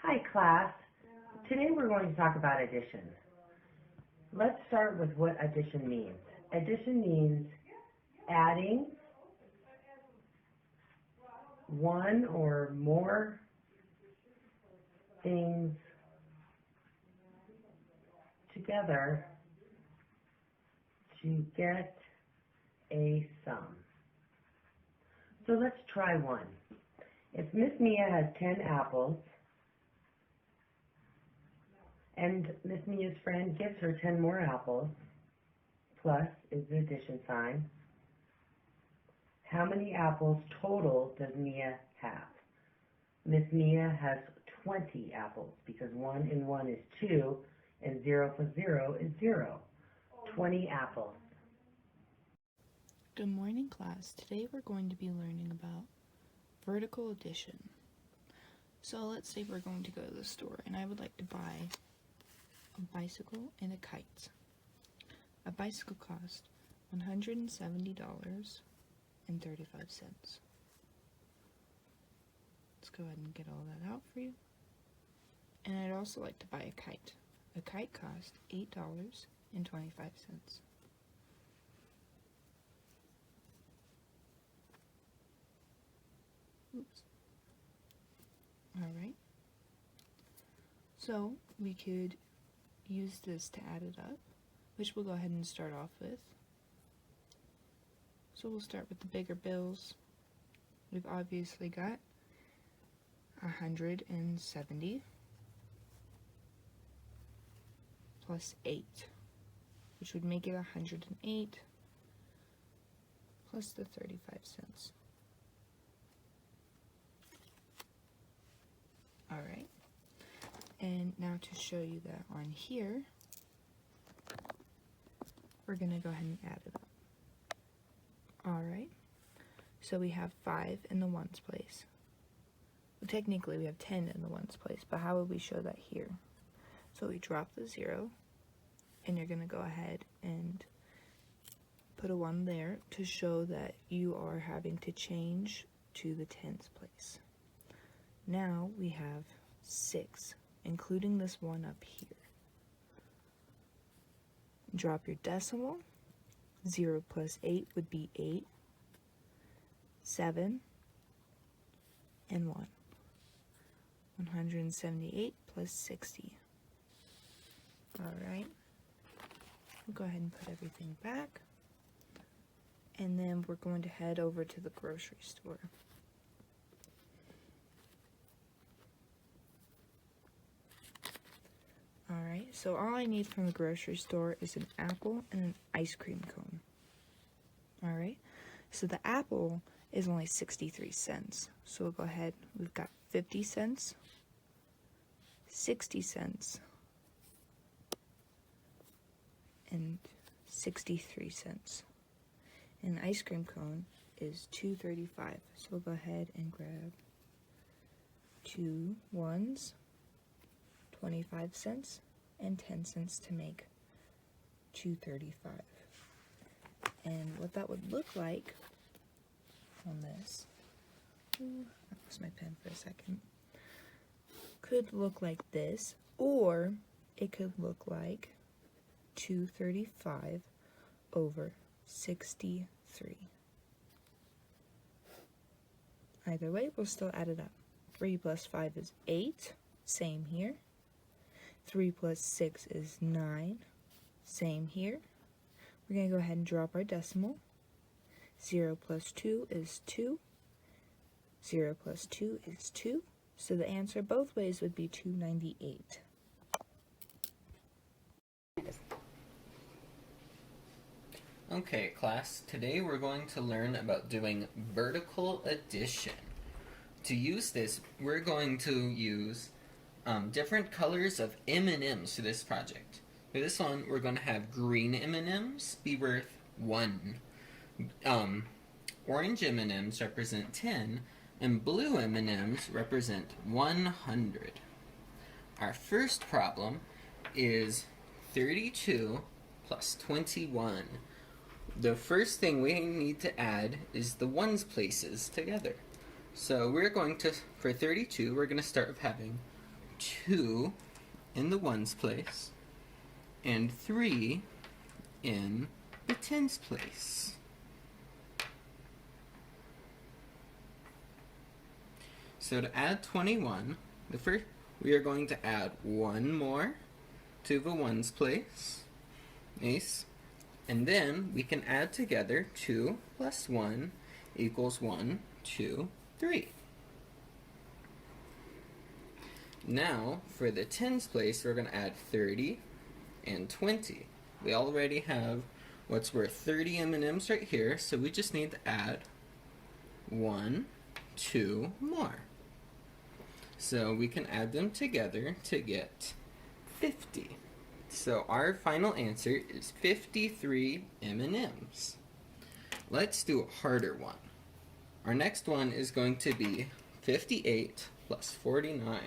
Hi class, today we're going to talk about addition. Let's start with what addition means. Addition means adding one or more things together to get a sum. So let's try one. If Miss Mia has 10 apples, and Miss Mia's friend gives her 10 more apples, plus is the addition sign, how many apples total does Mia have? Miss Mia has 20 apples, because 1 and 1 is 2, and 0 plus 0 is 0. 20 apples. Good morning, class. Today we're going to be learning about vertical addition. So let's say we're going to go to the store and I would like to buy a bicycle and a kite. A bicycle cost $170.35. Let's go ahead and get all that out for you. And I'd also like to buy a kite. A kite cost $8.25. Oops. Alright. So we could use this to add it up, which we'll go ahead and start off with. So we'll start with the bigger bills. We've obviously got 170 plus 8, which would make it 108 plus the 35 cents. Alright, and now to show you that on here, we're going to go ahead and add it up. Alright, so we have 5 in the ones place. Well, technically we have 10 in the ones place, but how would we show that here? So we drop the 0, and you're going to go ahead and put a 1 there to show that you are having to change to the tens place. Now we have 6, including this 1 up here. Drop your decimal. 0 plus 8 would be 8, 7, and 1. 178 plus 60. Alright. We'll go ahead and put everything back. And then we're going to head over to the grocery store. Alright, so all I need from the grocery store is an apple and an ice cream cone. Alright, so the apple is only 63 cents. So we'll go ahead, we've got 50 cents, 60 cents, and 63 cents. And the ice cream cone is $2.35. So we'll go ahead and grab 2 ones, 25 cents, and 10 cents to make $2.35. And what that would look like on this, I lost my pen for a second, could look like this, or it could look like 235 over 63. Either way, we'll still add it up. 3 plus 5 is 8, same here. 3 plus 6 is 9, same here. We're going to go ahead and drop our decimal. 0 plus 2 is 2. 0 plus 2 is 2. So the answer both ways would be 298. Okay, class, today we're going to learn about doing vertical addition. To use this, we're going to use different colors of M&Ms for this project. For this one, we're going to have green M&Ms be worth 1. Orange M&Ms represent 10, and blue M&Ms represent 100. Our first problem is 32 plus 21. The first thing we need to add is the ones places together. So we're going to, for 32, we're going to start with having 2 in the ones place and 3 in the tens place. So to add 21, we are going to add 1 more to the ones place. Nice. And then we can add together 2 plus 1 equals 1, 2, 3. Now, for the tens place, we're going to add 30 and 20. We already have what's worth 30 M&Ms right here, so we just need to add 1, 2 more. So we can add them together to get 50. So our final answer is 53 M&Ms. Let's do a harder one. Our next one is going to be 58 plus 49.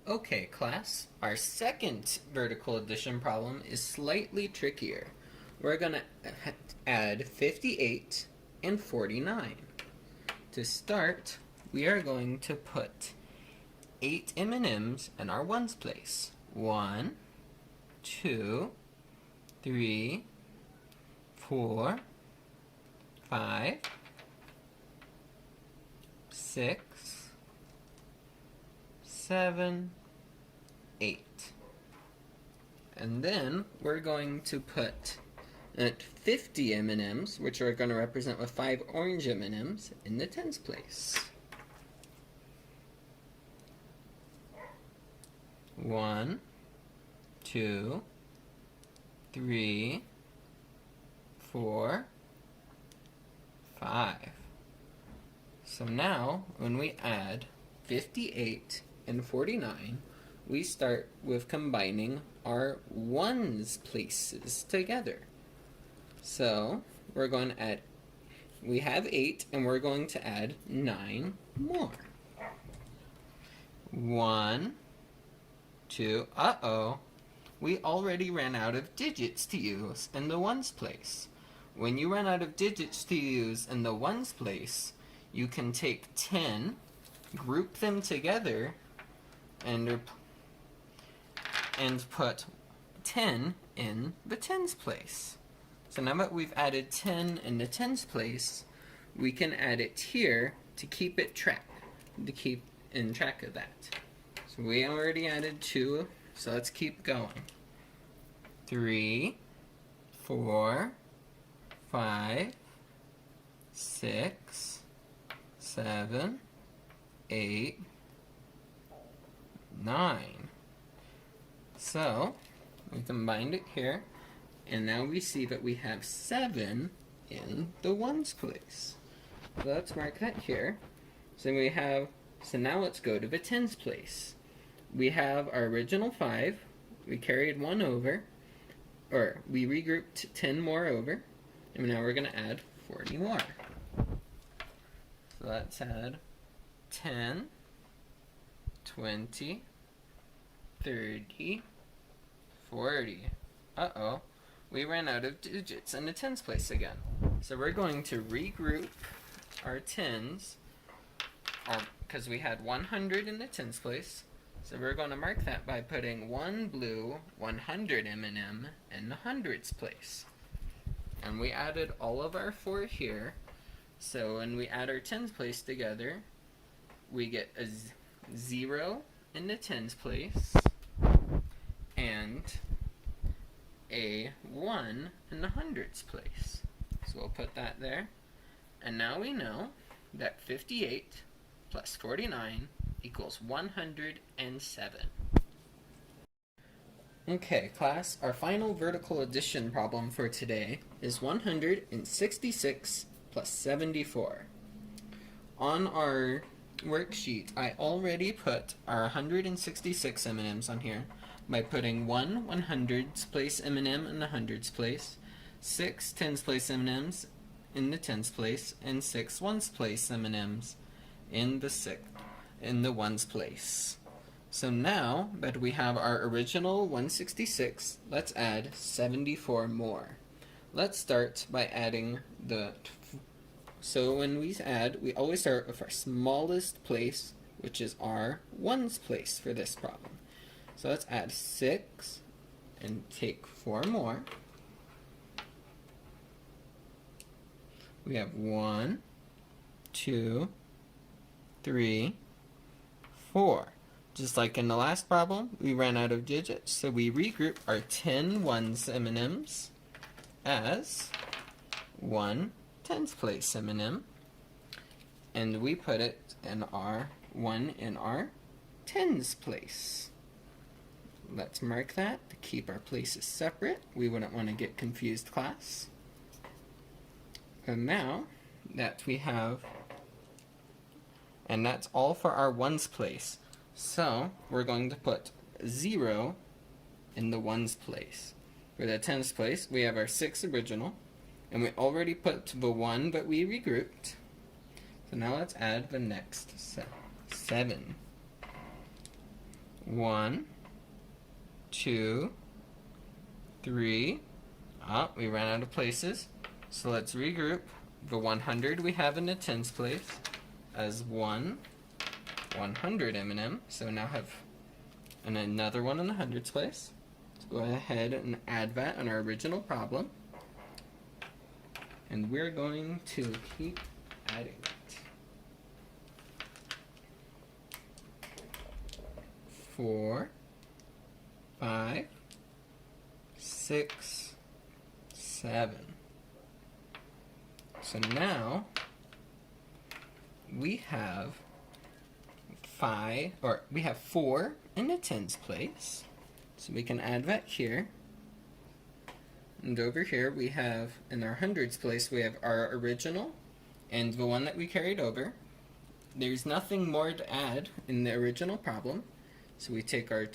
Okay, class, our second vertical addition problem is slightly trickier. We're going to add 58 and 49. To start, we are going to put 8 M&Ms in our ones place. 1, 2, 3, 4, 5, 6, 7, 8. And then we're going to put 50 M&Ms, which are going to represent with 5 orange M&Ms, in the tens place. 1, 2, 3, 4, 5. So now, when we add 58 and 49, we start with combining our ones places together. So we're going to add, we have 8 and we're going to add 9 more. 1, 2, we already ran out of digits to use in the ones place. When you run out of digits to use in the ones place, you can take 10, group them together, and put 10 in the tens place. So now that we've added 10 in the tens place, we can add it here to keep in track of that. So we already added 2, so let's keep going. 3, 4, 5, 6, 7, 8, 9. So we combined it here, and now we see that we have 7 in the ones place. So let's mark that here. So now let's go to the tens place. We have our original 5. We carried 1 over, or we regrouped 10 more over, and now we're going to add 40 more. So let's add 10, 20, 30, 40. We ran out of digits in the tens place again. So we're going to regroup our tens, because we had 100 in the tens place. So we're going to mark that by putting 1 blue 100 M&M in the hundreds place. And we added all of our 4 here. So when we add our tens place together, we get a 0 in the tens place and a 1 in the hundreds place. So we'll put that there. And now we know that 58 plus 49 equals 107. Okay, class, our final vertical addition problem for today is 166 plus 74. On our worksheet, I already put our 166 M&Ms on here by putting 1 100s place M&M in the hundreds place, 6 tens place M&Ms in the tens place, and 6 ones place M&Ms in the ones place. So now that we have our original 166, let's add 74 more. Let's start by adding so when we add, we always start with our smallest place which is our ones place for this problem. So let's add 6 and take 4 more. We have 1, 2, 3, 4. Just like in the last problem, we ran out of digits, so we regroup our 10 ones M&Ms as one tens place M&M, and we put it in our one in our tens place. Let's mark that to keep our places separate. We wouldn't want to get confused, class. And now that we have, and that's all for our ones place. So we're going to put 0 in the ones place. For the tens place, we have our 6 original, and we already put the 1, but we regrouped. So now let's add the next 7. 1, 2, 3. Oh, we ran out of places. So let's regroup. The 100 we have in the tens place as 100 M&M. So now have another one in the hundreds place. Let's go ahead and add that in our original problem. And we're going to keep adding it. 4, 5, 6, 7. So now we have 4 in the tens place. So we can add that here. And over here we have, in our hundreds place, we have our original and the one that we carried over. There's nothing more to add in the original problem. So we take our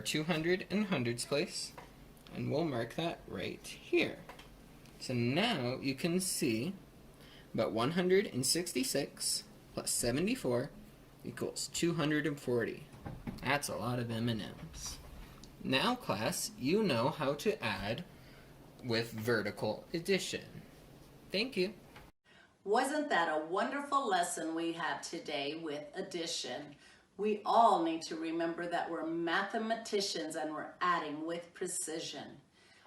200 in hundreds place, and we'll mark that right here. So now you can see about 166 plus 74 equals 240. That's a lot of M&Ms. Now, class, you know how to add with vertical addition. Thank you. Wasn't that a wonderful lesson we had today with addition? We all need to remember that we're mathematicians and we're adding with precision.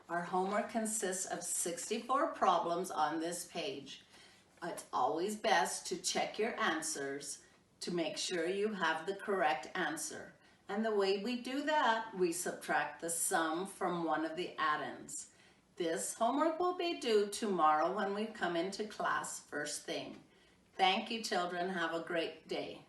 Our homework consists of 64 problems on this page. It's always best to check your answers to make sure you have the correct answer. And the way we do that, we subtract the sum from one of the addends. This homework will be due tomorrow when we come into class first thing. Thank you, children. Have a great day.